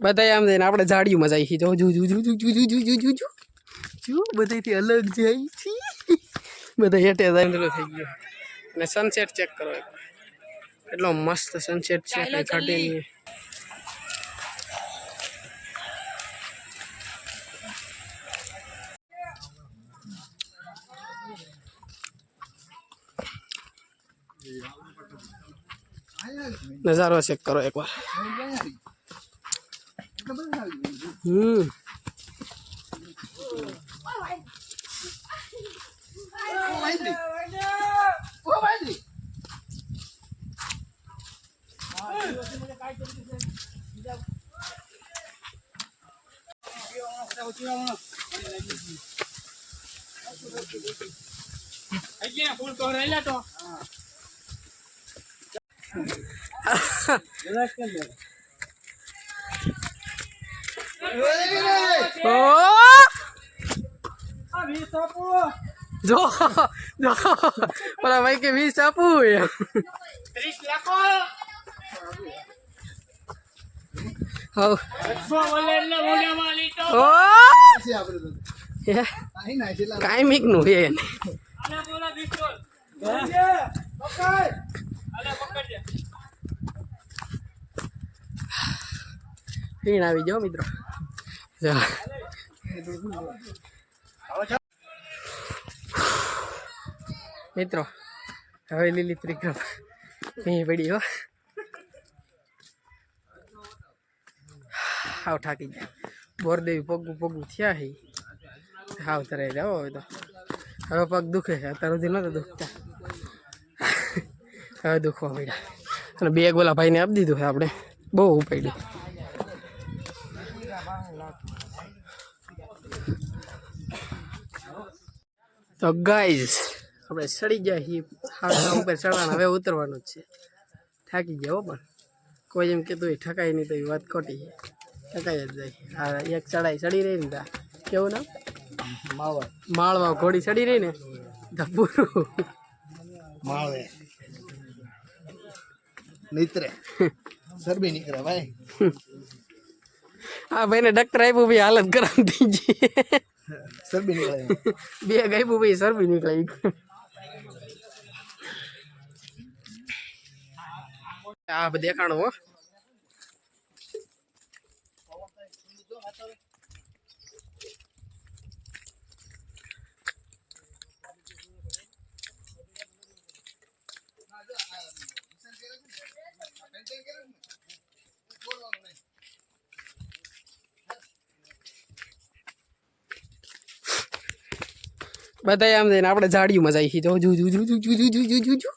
બધા આમ જઈને આપણે ઝાડિયું મજા આવી જો જો જો જો જો જો જો જો જો જો બધાથી અલગ જાય છે બધા હેઠે જાય થઈ ગયો અને સનસેટ ચેક કરો એટલો મસ્ત સનસેટ છે ઘાટીની नजारा चेक करो एक बार फूल तो रहेला तो जो जो बोला भाई के 20 आपू 30 लाखो हां 100 वाले ने बोल्या वाली तो ओ काय मीक नु हे आले बोला 20 बोल पकड़ आले पकड़ दे हीण આવી જાઓ મિત્રો મિત્રો હવે લીલી પરિક્રમા અહીં પડી હો હાવ થાકી ગયા બોરદેવી પગું પગું થયા હે હાવ તરાઈ જાઓ હવે પગ દુખે છે અત્યાર સુધી નહોતા દુખતા હવે દુખવા પડ્યા અને બેગ ઓલા ભાઈને આપી દીધું છે આપણે બહુ ઉપાડ્યું તો ગાઈઝ આપણે ચડી ગયા છીએ હાડકા ઉપર ચડવાના હવે ઉતરવાનું જ છે થાકી ગયા હો પણ કોઈ એમ કીધું એ ઠકાય નહીં તો એ વાત ખોટી છે ઠકાઈ જ જાય હા એક ચડાઈ ચડી રહી ને તા કેવું નામ માળવા ઘોડી ચડી રહી ને તો પૂરું માળવે નીતરે સરબી નીકળે ભાઈ હા ભાઈને ડૉક્ટર આપ્યું ભાઈ હાલત ગરમ થઈ ગઈ સરબી નીકળે બે ગાયબું ભાઈ સરબી નીકળે આ દેખાણું હો બધા આમ જઈને આપણે ઝાડિયું મજા આવી જો જો જો જો જો જો જો જો જો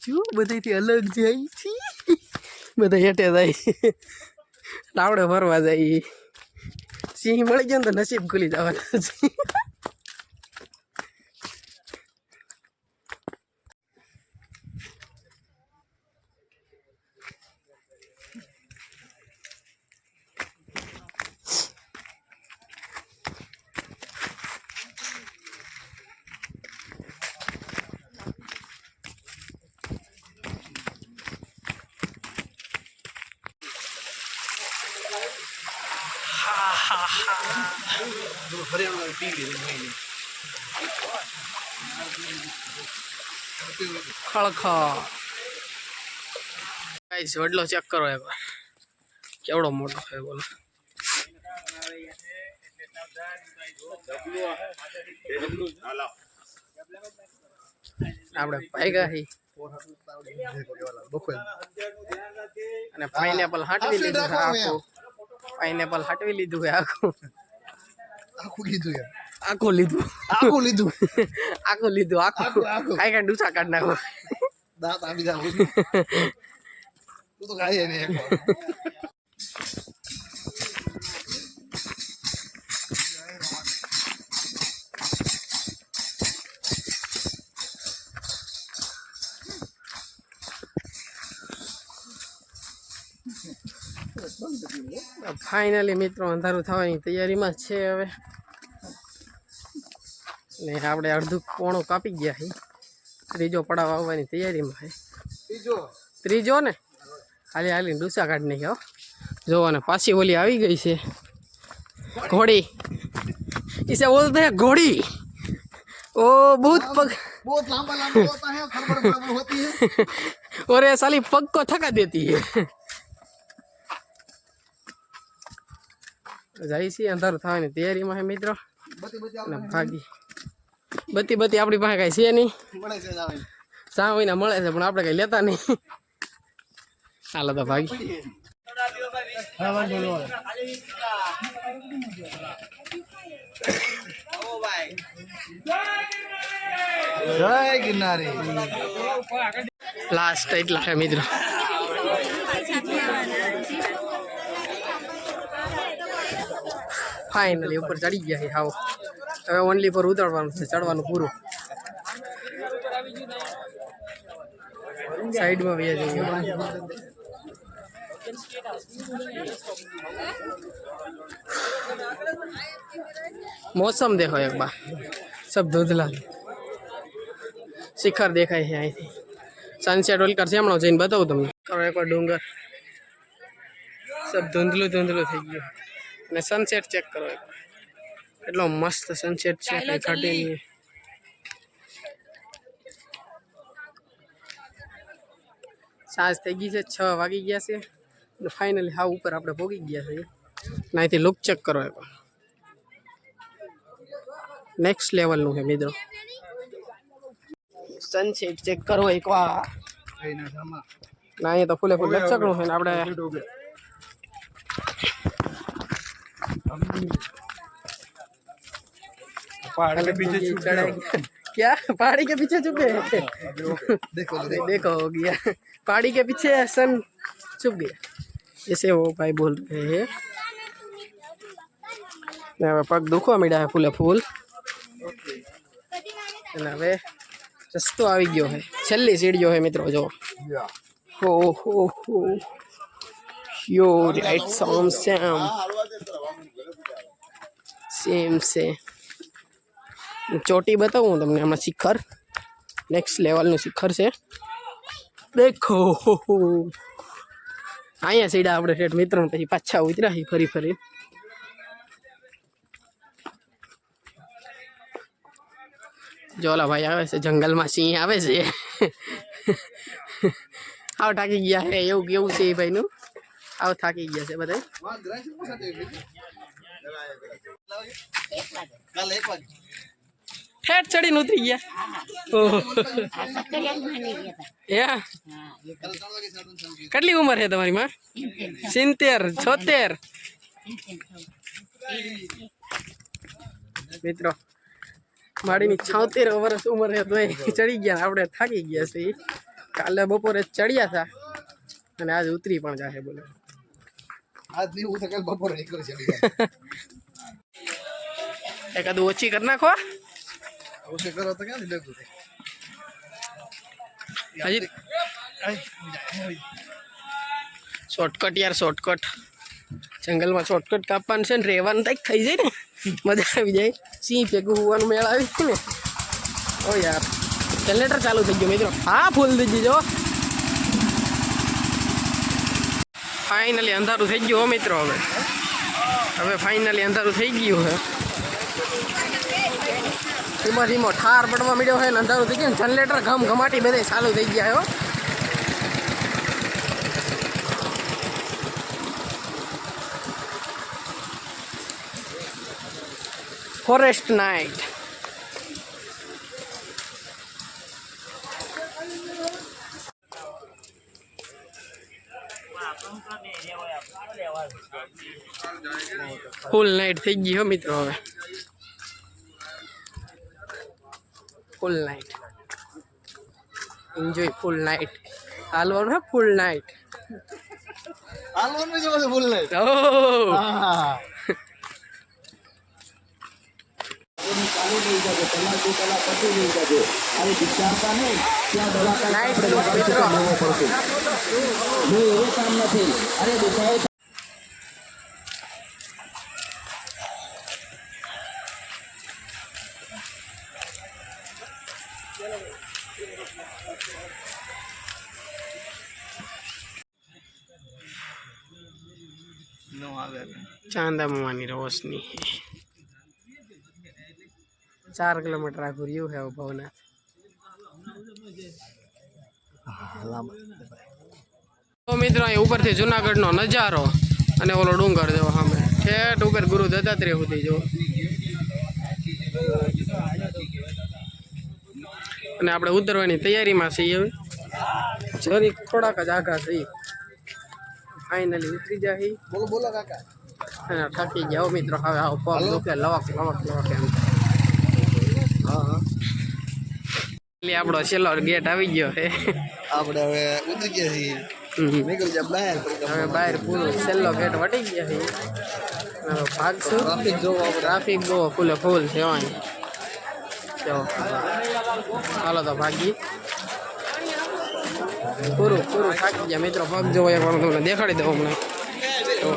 જો બધાથી અલગ જાય છે બધા હેઠે જાય આપણે ફરવા જાય સિંહ મળી જાય ને તો નસીબ ખુલી જવાના છે ખળખળ ગાઈસ વડલો ચેક કરો એકવાર કેવડો મોટો છે બોલો આપણે ભાગ્યા હી અને પાઇનેપલ હાટવી લીધું છે આખું પાઇનેપલ હાટવી લીધું છે આખું આખું કીધું યાર આખું લીધું આખું લીધું આખું લીધું આખું કાંઈ કાંઈ ડૂચા કાઢ નાખો દાંત આપી જાવ તું તો ખાઈ ને ફાઇનલી મિત્રો અંધારું થવાની તૈયારીમાં છે હવે ને આપણે અડધું પોણું કાપી ગયા છે ત્રીજો પડાવ આવવાની તૈયારીમાં છે ત્રીજો ને હાલી હાલી ડૂસા કાઢી નાખ્યા જો અને પાછી ઓલી આવી ગઈ છે घोड़ी, इसे बोलते हैं घोड़ी। ओ बहुत पग बहुत लंबा लंबा होता है, खरबड़ बड़बड़ होती है। और ये साली पग को थका देती है। जाई सी अंदर थाने तैयारी में है मित्रों બધી બધી અને ભાગી બધી બધી આપણી પાસે કઈ છે નહીં, મળે છે જાવે સા મહિના મળે છે પણ આપણે કઈ લેતા નહીં। હાલો તો ભાગી। હા વાંધો ન જય ગિરનારી। લાસ્ટ એટલા છે મિત્રો। ફાઇનલી ઉપર ચડી ગયા છે હાવ। હવે ઓનલી પર ઉતરવાનું છે, ચડવાનું પૂરું। સાઈડમાં વહી જઈએ। मौसम देखो एक बार, सब धुंधला। शिखर देखाय है અહીંથી। सनसेट ઓલ કરશે હમણાં જઈને બતાવું તમને। કરો એકવાર ડુંગર, सब ધુંધલું ધુંધલું થઈ ગયું અને સનસેટ ચેક કરો એકવાર, કેટલો મસ્ત સનસેટ છે। ઘટીને સાંજ થઈ ગઈ છે, 6 વાગી ગયા છે અને ફાઇનલી હા ઉપર આપણે પહોંચી ગયા છે। અહીંથી લુક ચેક કરો એકવાર, नेक्स्ट लेवल નું છે મિત્રો। સનસેટ ચેક કરો એકવાર। આઈના સામા ના એ તો ફૂલે ફૂલ લચકણું છે ને આપણે पहाड़ के पीछे छुप गया। क्या पहाड़ी के पीछे छुपे? देखो देखो हो गया, पहाड़ी के पीछे सन छुप गया, जैसे वो भाई बोल रहे हैं। હવે પગ દુખવા માંડ્યા છે ફૂલે ફૂલ અને હવે રસ્તો આવી ગયો છે। છેલ્લી સીડીઓ છે મિત્રો, જો હો હો હો યો રાઈટ સોમ સેમ સેમ છે। ચોટી બતાવું હું તમને હમણાં, શિખર નેક્સ્ટ લેવલનું શિખર છે। દેખો અહીંયા સીડા આપણે ઠેઠ મિત્રો પછી પાછા ઉતર્યા ફરી ફરી। જોલા ભાઈ આવે છે, જંગલમાં સિંહ આવે છે। આવ થાકી ગયા છે, એવું કેવું છે એ ભાઈનું। આવ થાકી ગયા છે બધા। वहां ग्राइंड को साथे कल 1 वागे ઠેઠ ચડીને ઉતરી ગયા। ઓહો એ कल 3 वागे साडू કેટલી ઉંમર છે તમારી માં? 70 76 મિત્રો। માડીની 76 વર્ષ ઉંમર છે તોય ચડી ગયા, આપણે થાકી ગયા છે। કાલે બપોરે ચડ્યા હતા અને આજ ઉતરી પણ જાશે બોલો। आज नहीं उठा कल बपोर निकल चली એકાદું ઓછી કરી નાખો। उसे करो तो क्या नहीं लगू હજી શોર્ટકટ યાર, શોર્ટકટ જંગલમાં શોર્ટકટ કાપવાનું છે ને રહેવાનું થાય થઈ જાય ને, મજા આવી જાય। સિંહ ભેગું હોવાનું મેળ આવી જાય ને। ઓ યાર જનરેટર ચાલુ થઈ ગયો મિત્રો। હા ફૂલ થઈ દીજો। ફાઇનલી અંધારું થઈ ગયું હો મિત્રો। હવે ફાઇનલી અંધારું થઈ ગયું છે। ધીમો ધીમો ઠાર પડવા મળ્યો છે ને અંધારું થઈ ગયું। જનરેટર ઘમ ઘમાટી બધે ચાલુ થઈ ગયા હો। ફોરેસ્ટ નાઇટ ફૂલ નાઇટ થઈ ગઈ હો મિત્રો। હવે full night enjoy, full night હાલવાનું હે, ફૂલ નાઇટ। आलवन में जो बोल ले ઓ हां નાઇટ મિત્રો। ચાંદા મામાની રોશની 4 કિલોમીટર આખું રહ્યું છે ભવનાથ. તો મિત્રો અહીં ઉપરથી જુનાગઢનો નજારો અને ઓલો ડુંગર જો સામે ઠેઠ ઉપર ગુરુ દત્તાત્રેય સુધી જો. અને આપણે ઉતરવાની તૈયારીમાં છીએ હવે. જરી થોડાક જ આઘા છીએ. ફાઇનલી ઉતરી જાય બોલો બોલો કાકા. અને થાકી ગયા મિત્રો. હવે આવો પગ દુખે લવક લવક લવક એમ. હા હા એટલે આપણો છેલ્લો ગેટ આવી ગયો છે. આપણે હવે ઉતરી ગયા છીએ. નીકળી જા બહાર. હવે બહાર પૂરો છેલ્લો ગેટ વટી ગયા છે. હવે ભાગશું. ટ્રાફિક જોવો આપણે. ટ્રાફિક બહુ ફૂલે ફૂલ છે અહીં. ચાલો ચાલો તો ભાગી. પૂરું પૂરું થાકી ગયા મિત્રો. પગ જોવો એક વાર તમને દેખાડી દઉં હમણાં. તો